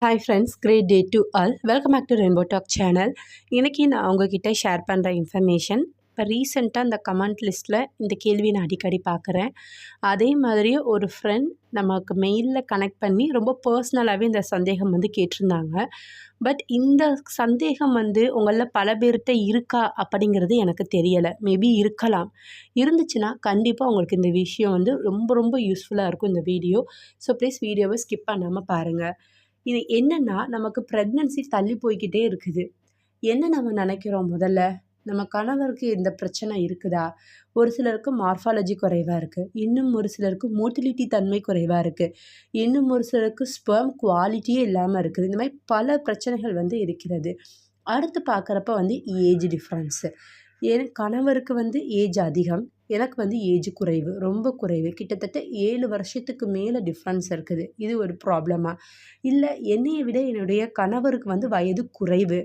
Hi friends, great day to all. Welcome back to Rainbow Talk channel. இன்றைக்கி நான் உங்ககிட்ட share பண்ணுற information, இப்போ ரீசெண்டாக இந்த கமெண்ட் லிஸ்ட்டில் இந்த கேள்வி நான் அடிக்கடி பார்க்குறேன். அதே மாதிரியே ஒரு ஃப்ரெண்ட் நமக்கு மெயிலில் கனெக்ட் பண்ணி ரொம்ப பர்சனலாகவே இந்த சந்தேகம் கேட்டிருந்தாங்க. பட் இந்த சந்தேகம் உங்களில் பல பேர்கிட்ட இருக்கா அப்படிங்கிறது எனக்கு தெரியலை. மேபி இருக்கலாம். இருந்துச்சுன்னா கண்டிப்பாக உங்களுக்கு இந்த விஷயம் ரொம்ப ரொம்ப யூஸ்ஃபுல்லாக இருக்கும் இந்த வீடியோ. ஸோ ப்ளீஸ் வீடியோவை ஸ்கிப் பண்ணாமல் பாருங்கள். இது என்னன்னா, நமக்கு ப்ரெக்னன்சி தள்ளி போய்க்கிட்டே இருக்குது. என்ன நம்ம நினைக்கிறோம் முதல்ல? நம்ம கணவருக்கு இந்த பிரச்சனை இருக்குதா? ஒரு சிலருக்கு மார்ஃபாலஜி குறைவா இருக்கு. இன்னும் ஒரு சிலருக்கு மோட்டிலிட்டி தன்மை குறைவா இருக்கு. இன்னும் ஒரு சிலருக்கு ஸ்பெர்ம் குவாலிட்டியே இல்லாம இருக்குது. இந்த மாரி பல பிரச்சனைகள் இருக்கிறது. அடுத்து பார்க்குறப்ப ஏஜ் டிஃப்ரென்ஸு. என் கணவருக்கு ஏஜ் அதிகம். எனக்கு ஏஜ் குறைவு. ரொம்ப குறைவு. கிட்டத்தட்ட 7 வருஷத்துக்கு மேல டிஃப்ரென்ஸ் இருக்குது. இது ஒரு ப்ராப்ளமா? இல்ல என்னைய விட என்னுடைய கணவருக்கு வயது குறைவு.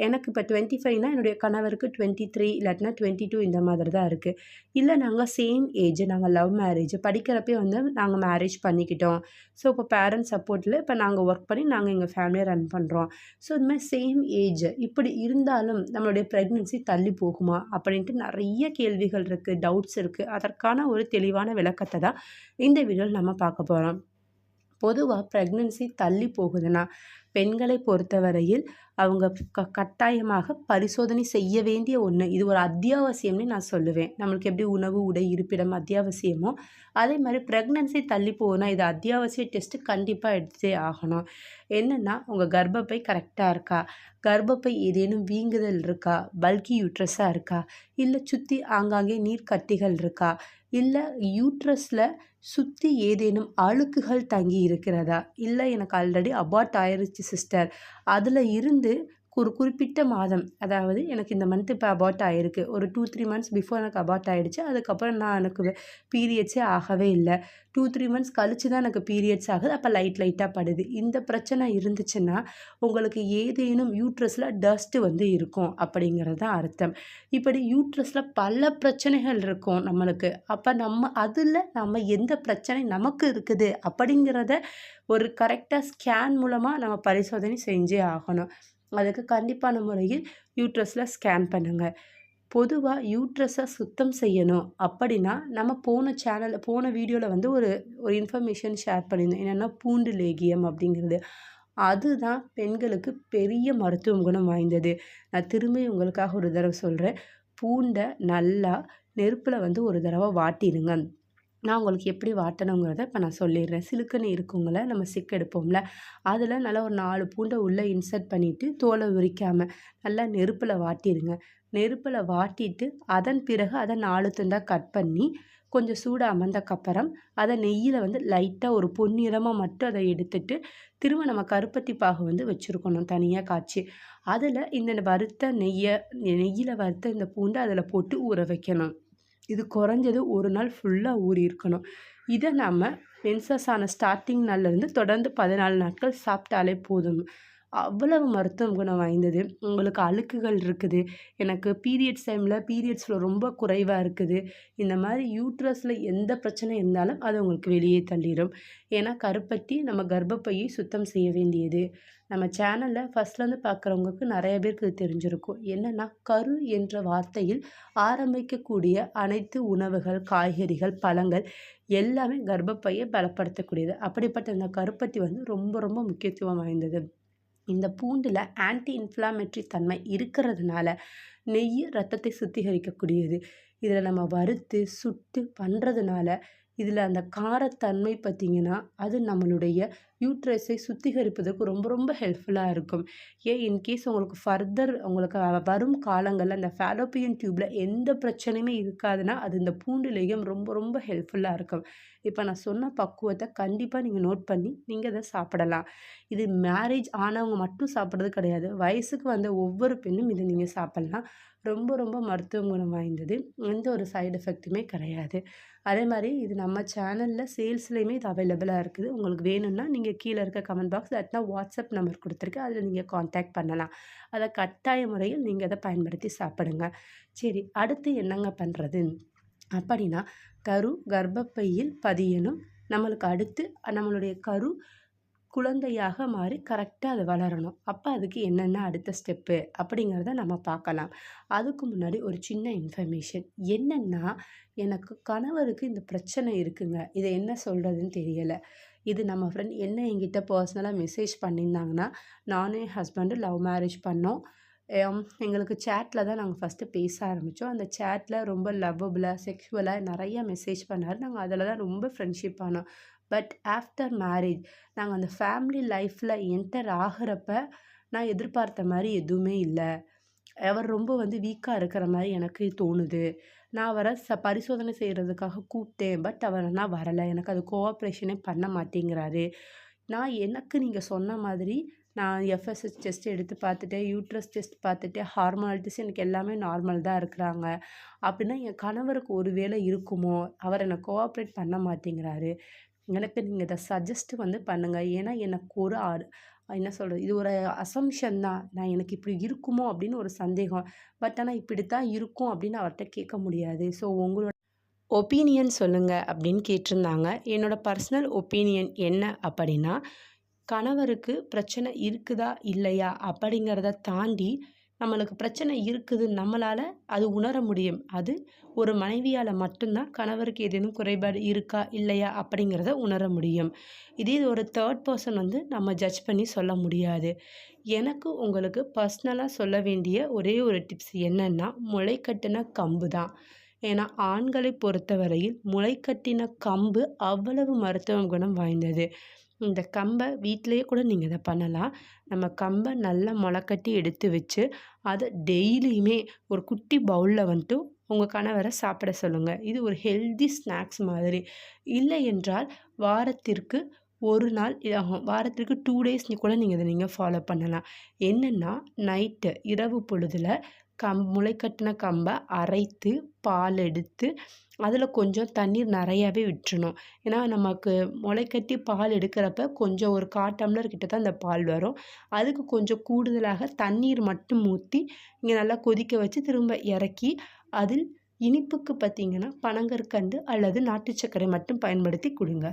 எனக்கு இப்போ 25னா என்னுடைய கணவருக்கு 23 இல்லாட்டினா 22 இந்த மாதிரி தான் இருக்குது. இல்லை நாங்கள் சேம் ஏஜ், நாங்கள் லவ் மேரேஜ் படிக்கிறப்பே நாங்கள் மேரேஜ் பண்ணிக்கிட்டோம். ஸோ இப்போ பேரண்ட்ஸ் சப்போர்ட்டில் இப்போ நாங்கள் ஒர்க் பண்ணி நாங்கள் எங்கள் ஃபேமிலியை ரன் பண்ணுறோம். ஸோ இந்த மாதிரி சேம் ஏஜ் இப்படி இருந்தாலும் நம்மளுடைய ப்ரெக்னென்சி தள்ளி போகுமா அப்படின்ட்டு நிறைய கேள்விகள் இருக்குது, டவுட்ஸ் இருக்குது. அதற்கான ஒரு தெளிவான விளக்கத்தை தான் இந்த வீடியோவில் நம்ம பார்க்க போகிறோம். பொதுவாக ப்ரெக்னென்சி தள்ளி போகுதுன்னா பெண்களை பொறுத்தவரையில் அவங்க கட்டாயமாக பரிசோதனை செய்ய வேண்டிய ஒன்று. இது ஒரு அத்தியாவசியம்னு நான் சொல்லுவேன். நம்மளுக்கு எப்படி உணவு, உடை, இருப்பிடம் அத்தியாவசியமோ அதே மாதிரி ப்ரெக்னென்சி தள்ளி போகுதுன்னா இது அத்தியாவசிய டெஸ்ட்டு கண்டிப்பாக எடுத்தே ஆகணும். என்னென்னா உங்கள் கர்ப்பப்பை கரெக்டாக இருக்கா? கர்ப்பப்பை ஏதேனும் வீங்குதல் இருக்கா? பல்கி யூட்ரஸாக இருக்கா? இல்லை சுற்றி ஆங்காங்கே நீர்க்கட்டிகள் இருக்கா? இல்லை யூட்ரஸில் சுற்றி ஏதேனும் அழுக்குகள் தங்கி இருக்கிறதா? இல்லை எனக்கு ஆல்ரெடி அபார்ட் ஆயிருச்சு சிஸ்டர், அதில் இருந்து ஒரு குறிப்பிட்ட மாதம், அதாவது எனக்கு இந்த மந்த் இப்போ அபார்ட் ஆகிருக்கு, ஒரு 2-3 மந்த்ஸ் பிஃபோர் எனக்கு அபார்ட் ஆகிடுச்சு. அதுக்கப்புறம் எனக்கு பீரியட்ஸே ஆகவே இல்லை. 2-3 மந்த்ஸ் கழித்து தான் எனக்கு பீரியட்ஸ் ஆகுது. அப்போ லைட்டாக படுது. இந்த பிரச்சனை இருந்துச்சுன்னா உங்களுக்கு ஏதேனும் யூட்ரஸில் டஸ்ட்டு இருக்கும் அப்படிங்கிறது தான் அர்த்தம். இப்படி யூட்ரஸில் பல பிரச்சனைகள் இருக்கும் நம்மளுக்கு. அப்போ நம்ம எந்த பிரச்சனை நமக்கு இருக்குது அப்படிங்கிறத ஒரு கரெக்டாக ஸ்கேன் மூலமாக நம்ம பரிசோதனை செஞ்சே ஆகணும். அதுக்கு கண்டிப்பான முறையில் யூட்ரஸில் ஸ்கேன் பண்ணுங்கள். பொதுவாக யூட்ரஸை சுத்தம் செய்யணும் அப்படின்னா நம்ம போன வீடியோவில் ஒரு இன்ஃபர்மேஷன் ஷேர் பண்ணியிருந்தோம். என்னென்னா பூண்டு லேகியம் அப்படிங்கிறது. அதுதான் பெண்களுக்கு பெரிய மருத்துவ குணம் வாய்ந்தது. நான் திரும்பி உங்களுக்காக ஒரு தடவை சொல்கிறேன். பூண்டை நல்லா நெருப்பில் ஒரு தடவை வாட்டிடுங்க. நான் உங்களுக்கு எப்படி வாட்டணுங்கிறத இப்போ நான் சொல்லிடுறேன். சிலுக்குன்னு இருக்குங்கள, நம்ம சிக்கு எடுப்போம்ல, அதில் நல்லா ஒரு 4 பூண்டை உள்ளே இன்சர்ட் பண்ணிவிட்டு தோலை உரிக்காமல் நல்லா நெருப்பில் வாட்டிடுங்க. நெருப்பில் வாட்டிட்டு அதன் பிறகு அதை 4 துண்டாக கட் பண்ணி கொஞ்சம் சூடு அமர்ந்தக்கப்புறம் அதை நெய்யில் லைட்டாக ஒரு பொன்னிறமாக மட்டும் அதை எடுத்துட்டு திரும்ப நம்ம கருப்பட்டி பாகு வச்சுருக்கணும் தனியாக காய்ச்சி. அதில் இந்த நெய்யில் வறுத்த இந்த பூண்டை அதில் போட்டு ஊற வைக்கணும். இது குறைஞ்சது ஒரு நாள் ஃபுல்லாக ஊறி இருக்கணும். இதை நம்ம மென்சஸ் ஆன ஸ்டார்டிங் நாள்லேருந்து தொடர்ந்து 14 நாட்கள் சாப்பிட்டாலே போதும். அவ்வளவு மருத்துவ குணம் வாய்ந்தது. உங்களுக்கு அழுக்குகள் இருக்குது, எனக்கு பீரியட்ஸில் ரொம்ப குறைவாக இருக்குது, இந்த மாதிரி யூட்ரஸில் எந்த பிரச்சனை இருந்தாலும் அது உங்களுக்கு வெளியே தள்ளிடும். ஏன்னா கருப்பட்டி நம்ம கர்ப்பப்பையை சுத்தம் செய்ய வேண்டியது. நம்ம சேனலில் ஃபஸ்ட்லேருந்து பார்க்குறவங்களுக்கு நிறைய பேருக்கு இது தெரிஞ்சிருக்கும். என்னென்னா கரு என்ற வார்த்தையில் ஆரம்பிக்கக்கூடிய அனைத்து உணவுகள், காய்கறிகள், பழங்கள் எல்லாமே கர்ப்பப்பையை பலப்படுத்தக்கூடியது. அப்படிப்பட்ட இந்த கருப்பட்டி ரொம்ப ரொம்ப முக்கியத்துவம் வாய்ந்தது. இந்த பூண்டில் ஆன்டி இன்ஃப்ளாமேட்டரி தன்மை இருக்கிறதுனால நெய் ரத்தத்தை சுத்திகரிக்கக்கூடியது. இதில் நம்ம வறுத்து சுட்டு பண்ணுறதுனால இதில் அந்த காரத்தன்மை பார்த்திங்கன்னா அது நம்மளுடைய யூட்ரஸை சுத்திகரிப்பதற்கு ரொம்ப ரொம்ப ஹெல்ப்ஃபுல்லாக இருக்கும். இன்கேஸ் உங்களுக்கு வரும் காலங்களில் அந்த ஃபாலோப்பியன் டியூப்பில் எந்த பிரச்சனையுமே இருக்காதுன்னா அது இந்த பூண்டு லேகியம் ரொம்ப ரொம்ப ஹெல்ப்ஃபுல்லாக இருக்கும். இப்போ நான் சொன்ன பக்குவத்தை கண்டிப்பாக நீங்கள் நோட் பண்ணி நீங்கள் அதை சாப்பிடலாம். இது மேரேஜ் ஆனவங்க மட்டும் சாப்பிட்றது கிடையாது. வயசுக்கு வந்த ஒவ்வொரு பெண்ணும் இதை நீங்கள் சாப்பிட்லாம். ரொம்ப ரொம்ப மருத்துவ குணம் வாய்ந்தது. எந்த ஒரு சைடு எஃபெக்ட்டுமே கிடையாது. அதே மாதிரி இது நம்ம சேனலில் சேல்ஸ்லேயுமே இது அவைலபிளாக இருக்குது. உங்களுக்கு வேணும்னா நீங்கள் கீழே இருக்க கமெண்ட் பாக்ஸ் இல்லாட்டினா வாட்ஸ்அப் நம்பர் கொடுத்துருக்கேன், அதில் நீங்கள் காண்டாக்ட் பண்ணலாம். அதை கட்டாய முறையில் நீங்கள் அதை பயன்படுத்தி சாப்பிடுங்க. சரி, அடுத்து என்னங்க பண்ணுறது அப்படின்னா கர்ப்பப்பையில் பதியணும். நம்மளுக்கு அடுத்து நம்மளுடைய கரு குழந்தையாக மாறி கரெக்டாக அது வளரணும். அப்போ அதுக்கு என்னென்ன அடுத்த ஸ்டெப்பு அப்படிங்கிறத நம்ம பார்க்கலாம். அதுக்கு முன்னாடி ஒரு சின்ன இன்ஃபர்மேஷன் என்னென்னா, எனக்கு கணவருக்கு இந்த பிரச்சனை இருக்குங்க. இதை என்ன சொல்கிறதுன்னு தெரியலை. இது நம்ம ஃப்ரெண்ட் என்ன என்கிட்ட பர்சனலாக மெசேஜ் பண்ணியிருந்தாங்கன்னா, நானும் என் ஹஸ்பண்டும் லவ் மேரேஜ் பண்ணோம். எங்களுக்கு சேட்டில் தான் நாங்கள் ஃபஸ்ட்டு பேச ஆரம்பித்தோம். அந்த சேட்டில் ரொம்ப லவ்வபுளாக செக்ஷுவலாக நிறையா மெசேஜ் பண்ணார். நாங்கள் அதில் தான் ரொம்ப ஃப்ரெண்ட்ஷிப் ஆனோம். பட் ஆஃப்டர் மேரேஜ் நாங்கள் அந்த ஃபேமிலி லைஃப்பில் என்டர் ஆகிறப்ப நான் எதிர்பார்த்த மாதிரி எதுவுமே இல்லை. அவர் ரொம்ப வீக்காக இருக்கிற மாதிரி எனக்கு தோணுது. நான் அவரை பரிசோதனை செய்கிறதுக்காக கூப்பிட்டேன். பட் அவர் ஆனால் வரலை. எனக்கு அது கோஆப்ரேஷனே பண்ண மாட்டேங்கிறாரு. எனக்கு நீங்கள் சொன்ன மாதிரி நான் எஃப்எஸ்எஸ் டெஸ்ட் எடுத்து பார்த்துட்டேன், யூட்ரஸ் டெஸ்ட் பார்த்துட்டேன், ஹார்மோனல் டெஸ்ட் எனக்கு எல்லாமே நார்மல் தான் இருக்கிறாங்க. அப்படின்னா என் கணவருக்கு ஒரு வேளை இருக்குமோ? அவர் என்னை கோஆப்ரேட் பண்ண மாட்டேங்கிறாரு. எனக்கு நீங்கள் இதை சஜஸ்ட் பண்ணுங்கள். ஏன்னா எனக்கு ஒரு என்ன சொல்கிறது, இது ஒரு அசம்ஷன் தான். எனக்கு இப்படி இருக்குமோ அப்படின்னு ஒரு சந்தேகம். பட் ஆனால் இப்படித்தான் இருக்கும் அப்படின்னு அவர்கிட்ட கேட்க முடியாது. ஸோ உங்களோட ஒப்பீனியன் சொல்லுங்கள் அப்படின்னு கேட்டிருந்தாங்க. என்னோடய பர்சனல் ஒப்பீனியன் என்ன அப்படின்னா, கணவருக்கு பிரச்சனை இருக்குதா இல்லையா அப்படிங்கிறத தாண்டி நம்மளுக்கு பிரச்சனை இருக்குது நம்மளால் அது உணர முடியும். அது ஒரு மனைவியால் மட்டும்தான் கணவருக்கு ஏதேனும் குறைபாடு இருக்கா இல்லையா அப்படிங்கிறத உணர முடியும். இதே இது ஒரு தேர்ட் பர்சன் நம்ம ஜட்ஜ் பண்ணி சொல்ல முடியாது. எனக்கு உங்களுக்கு பர்சனலாக சொல்ல வேண்டிய ஒரே ஒரு டிப்ஸ் என்னென்னா, முளைக்கட்டின கம்பு தான். ஏன்னா ஆண்களை பொறுத்தவரையில் முளைக்கட்டின கம்பு அவ்வளவு மருத்துவ குணம் வாய்ந்தது. இந்த கம்பை வீட்டிலேயே கூட நீங்கள் இதை பண்ணலாம். நம்ம கம்பை நல்லா முளைக்கட்டி எடுத்து வச்சு அதை டெய்லியுமே ஒரு குட்டி பவுலில் உங்கள் கணவரை சாப்பிட சொல்லுங்கள். இது ஒரு ஹெல்தி ஸ்நாக்ஸ் மாதிரி. இல்லை என்றால் வாரத்திற்கு 1 நாள், வாரத்திற்கு 2 டேஸ் கூட இதை நீங்கள் ஃபாலோ பண்ணலாம். என்னென்னா, நைட்டு இரவு பொழுதில் முளைக்கட்டின கம்பை அரைத்து பால் எடுத்து அதில் கொஞ்சம் தண்ணீர் நிறையாவே விட்டுறணும். ஏன்னா நமக்கு முளைக்கட்டி பால் எடுக்கிறப்ப கொஞ்சம் ஒரு 1/4 டம்ளர் கிட்ட தான் அந்த பால் வரும். அதுக்கு கொஞ்சம் கூடுதலாக தண்ணீர் மட்டும் ஊற்றி இங்கே நல்லா கொதிக்க வச்சு திரும்ப இறக்கி அதில் இனிப்புக்கு பார்த்திங்கன்னா பனங்கற்கண்டு அல்லது நாட்டு சர்க்கரை மட்டும் பயன்படுத்தி கொடுங்க.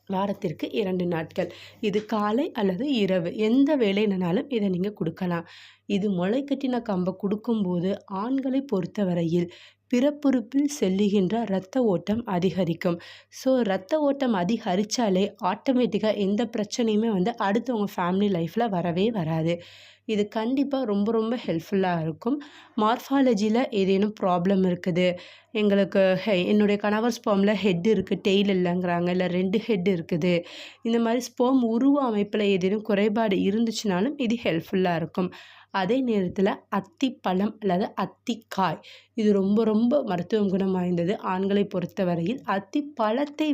வாரத்திற்கு 2 நாட்கள். இது காலை அல்லது இரவு எந்த வேளைனாலும் இதை நீங்கள் கொடுக்கலாம். இது முளைக்கட்டின கம்பை கொடுக்கும்போது ஆண்களை பொறுத்தவரையில் பிறப்புறுப்பில் செல்லுகின்ற இரத்த ஓட்டம் அதிகரிக்கும். ஸோ இரத்த ஓட்டம் அதிகரித்தாலே ஆட்டோமேட்டிக்காக எந்த பிரச்சனையுமே அடுத்து உங்கள் ஃபேமிலி லைஃப்பில் வரவே வராது. இது கண்டிப்பாக ரொம்ப ரொம்ப ஹெல்ப்ஃபுல்லாக இருக்கும். மார்ஃபாலஜியில் ஏதேனும் ப்ராப்ளம் இருக்குது, எங்களுக்கு என்னுடைய கணவர் ஸ்பெர்மில் ஹெட் இருக்குது, டெய்ல் இல்லைங்கிறாங்க, இல்லை 2 ஹெட் இருக்குது, இந்த மாதிரி ஸ்பெர்ம் உருவ அமைப்பில் ஏதேனும் குறைபாடு இருந்துச்சுனாலும் இது ஹெல்ப்ஃபுல்லாக இருக்கும். அதே நேரத்தில் அத்திப்பழம் அல்லது அத்திக்காய் இது ரொம்ப ரொம்ப மருத்துவ குணம் வாய்ந்தது. ஆண்களை பொறுத்தவரையில் அத்திப்பழத்தை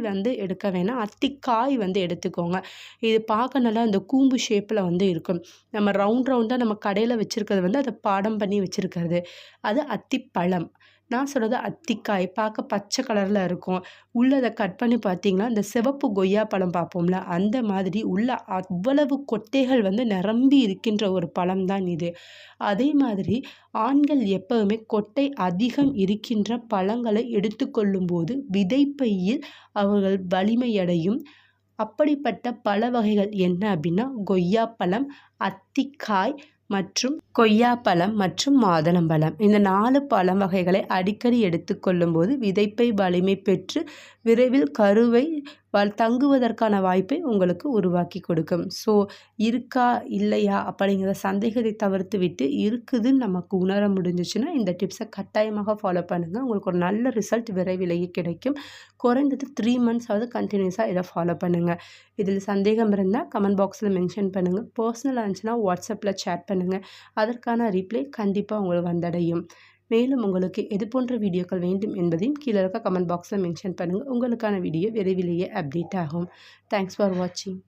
எடுக்க வேணாம், அத்திக்காய் எடுத்துக்கோங்க. இது பார்க்க நல்லா அந்த கூம்பு ஷேப்பில் இருக்கும். நம்ம ரவுண்டாக நம்ம கடையில் வச்சுருக்கிறது அதை பாடம் பண்ணி வச்சுருக்கிறது அது அத்திப்பழம். நான் சொல்கிறது அத்திக்காய். பார்க்க பச்சை கலரில் இருக்கும். உள்ளே அதை கட் பண்ணி பார்த்தீங்கன்னா இந்த சிவப்பு கொய்யா பழம் பார்ப்போம்ல, அந்த மாதிரி உள்ள அவ்வளவு கொட்டைகள் நிரம்பி இருக்கின்ற ஒரு பழம் தான் இது. அதே மாதிரி ஆண்கள் எப்பவுமே கொட்டை அதிகம் இருக்கின்ற பழங்களை எடுத்துக்கொள்ளும்போது விதைப்பையில் அவர்கள் வலிமையடையும். அப்படிப்பட்ட பழ வகைகள் என்ன அப்படின்னா, கொய்யாப்பழம், அத்திக்காய் மற்றும் கொய்யாப்பழம் மற்றும் மாதுளம்பழம். இந்த 4 பழம் வகைகளை அடிக்கடி எடுத்துக்கொள்ளும்போது விதைப்பை வலிமை பெற்று விரைவில் கருவை தங்குவதற்கான வாய்ப்பை உங்களுக்கு உருவாக்கி கொடுக்கும். ஸோ இருக்கா இல்லையா அப்படிங்கிற சந்தேகத்தை தவிர்த்து விட்டு இருக்குதுன்னு நமக்கு உணர முடிஞ்சிச்சுன்னா இந்த டிப்ஸை கட்டாயமாக ஃபாலோ பண்ணுங்கள். உங்களுக்கு ஒரு நல்ல ரிசல்ட் விரைவிலேயே கிடைக்கும். குறைந்தது 3 மந்த்ஸாவது கண்டினியூஸாக இதை ஃபாலோ பண்ணுங்கள். இதில் சந்தேகம் இருந்தால் கமெண்ட் பாக்ஸில் மென்ஷன் பண்ணுங்கள். பர்சனலாக இருந்துச்சுன்னா வாட்ஸ்அப்பில் சேட் பண்ணுங்கள். அதற்கான ரிப்ளை கண்டிப்பாக உங்களுக்கு வந்தடையும். மேலும் உங்களுக்கு எது போன்ற வீடியோக்கள் வேண்டும் என்பதையும் கீழே இருக்க கமெண்ட் பாக்ஸில் மென்ஷன் பண்ணுங்கள். உங்களுக்கான வீடியோ விரைவிலேயே அப்டேட் ஆகும். தேங்க்ஸ் ஃபார் வாட்சிங்.